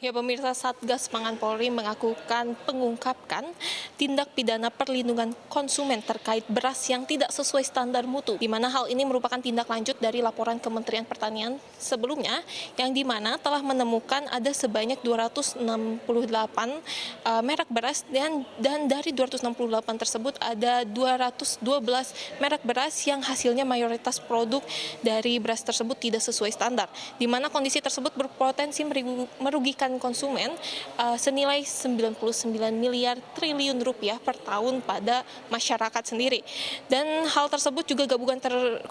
Ya, pemirsa, Satgas Pangan Polri mengungkapkan tindak pidana perlindungan konsumen terkait beras yang tidak sesuai standar mutu, di mana hal ini merupakan tindak lanjut dari laporan Kementerian Pertanian sebelumnya, yang di mana telah menemukan ada sebanyak 268 merek beras, dan dari 268 tersebut ada 212 merek beras yang hasilnya mayoritas produk dari beras tersebut tidak sesuai standar, di mana kondisi tersebut berpotensi merugikan konsumen senilai 99 miliar triliun rupiah per tahun pada masyarakat sendiri. Dan hal tersebut juga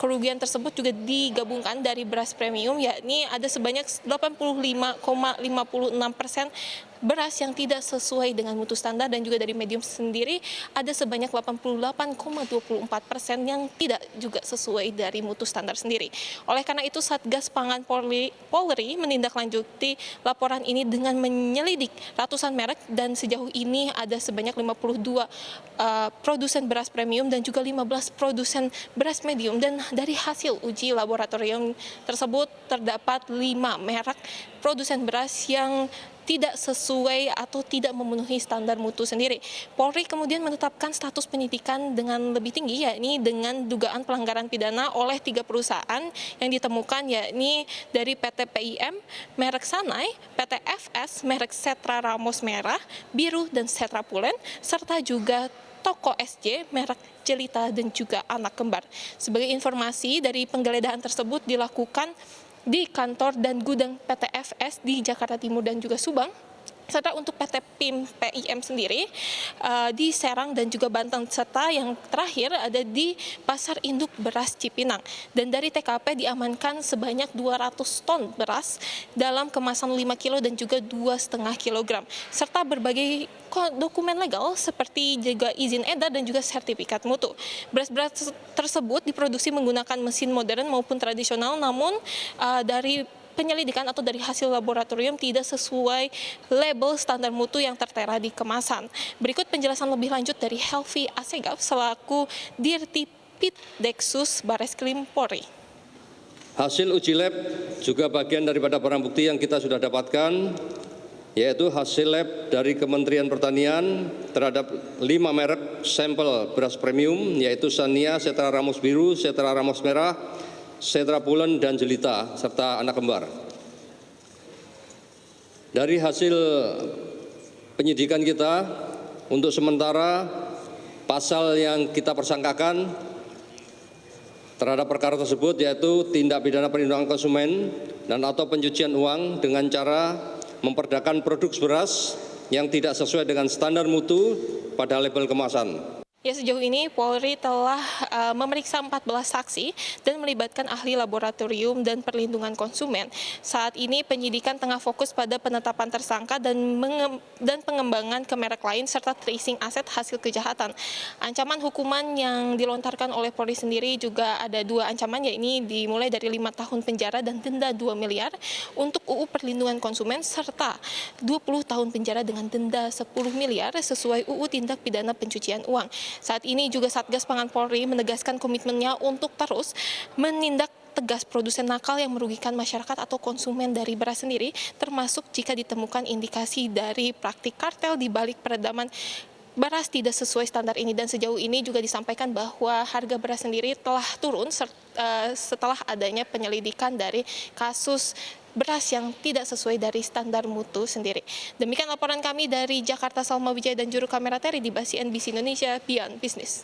kerugian tersebut juga digabungkan dari beras premium, yakni ada sebanyak 85,56% beras yang tidak sesuai dengan mutu standar, dan juga dari medium sendiri ada sebanyak 88,24% yang tidak juga sesuai dari mutu standar sendiri. Oleh karena itu, Satgas Pangan Polri menindaklanjuti laporan ini dengan menyelidik ratusan merek, dan sejauh ini ada sebanyak 52 produsen beras premium dan juga 15 produsen beras medium, dan dari hasil uji laboratorium tersebut terdapat 5 merek produsen beras yang tidak sesuai atau tidak memenuhi standar mutu sendiri. Polri kemudian menetapkan status penyidikan dengan lebih tinggi, yakni dengan dugaan pelanggaran pidana oleh 3 perusahaan yang ditemukan, yakni dari PT PIM, merek Sanai, PT FS, merek Setra Ramos Merah, Biru, dan Setra Pulen, serta juga Toko SJ, merek Jelita, dan juga Anak Kembar. Sebagai informasi, dari penggeledahan tersebut dilakukan di kantor dan gudang PT FS di Jakarta Timur dan juga Subang, serta untuk PT PIM sendiri di Serang dan juga Banten, serta yang terakhir ada di Pasar Induk Beras Cipinang. Dan dari TKP diamankan sebanyak 200 ton beras dalam kemasan 5 kilo dan juga 2,5 kilogram, serta berbagai dokumen legal seperti juga izin edar dan juga sertifikat mutu. Beras-beras tersebut diproduksi menggunakan mesin modern maupun tradisional, namun dari penyelidikan atau dari hasil laboratorium tidak sesuai label standar mutu yang tertera di kemasan. Berikut penjelasan lebih lanjut dari Helvi Asegaf selaku Dirtipid Deksus Bareskrim Polri. Hasil uji lab juga bagian daripada barang bukti yang kita sudah dapatkan, yaitu hasil lab dari Kementerian Pertanian terhadap 5 merek sampel beras premium, yaitu Sania, Setra Ramos Biru, Setra Ramos Merah, Setra Pulen, dan Jelita, serta Anak Kembar. Dari hasil penyidikan kita, untuk sementara pasal yang kita persangkakan terhadap perkara tersebut yaitu tindak pidana perlindungan konsumen dan atau pencucian uang dengan cara memperdakan produk beras yang tidak sesuai dengan standar mutu pada label kemasan. Ya, sejauh ini Polri telah memeriksa 14 saksi dan melibatkan ahli laboratorium dan perlindungan konsumen. Saat ini penyidikan tengah fokus pada penetapan tersangka dan pengembangan ke merek lain serta tracing aset hasil kejahatan. Ancaman hukuman yang dilontarkan oleh Polri sendiri juga ada 2 ancaman, yakni dimulai dari 5 tahun penjara dan denda 2 miliar untuk UU Perlindungan Konsumen, serta 20 tahun penjara dengan denda 10 miliar sesuai UU Tindak Pidana Pencucian Uang. Saat ini juga Satgas Pangan Polri menegaskan komitmennya untuk terus menindak tegas produsen nakal yang merugikan masyarakat atau konsumen dari beras sendiri, termasuk jika ditemukan indikasi dari praktik kartel di balik peredaman beras tidak sesuai standar ini. Dan sejauh ini juga disampaikan bahwa harga beras sendiri telah turun setelah adanya penyelidikan dari kasus beras yang tidak sesuai dari standar mutu sendiri. Demikian laporan kami dari Jakarta, Salma Wijaya dan juru kamera Terry di CNBC Indonesia Beyond Business.